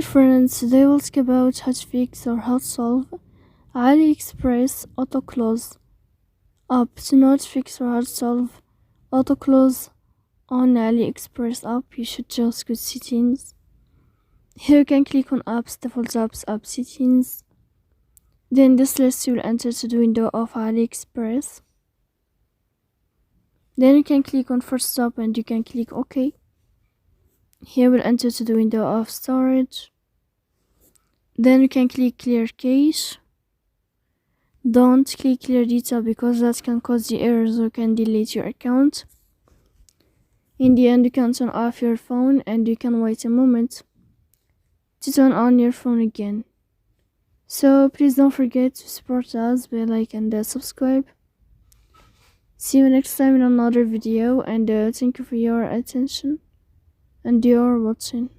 friends, today we'll talk about how to fix or how to solve AliExpress Autoclose app. To not fix or how to solve Autoclose on AliExpress app, you should just go to settings. Here you can click on apps, default apps, app settings. Then this list you will enter to the window of AliExpress. Then you can click on first stop and you can click OK. Here we'll enter to the window of storage. Then you can click clear cache. Don't click clear data because that can cause the errors or can delete your account. In the end, you can turn off your phone and you can wait a moment to turn on your phone again. So please don't forget to support us by like and subscribe. See you next time in another video, and thank you for your attention and your watching.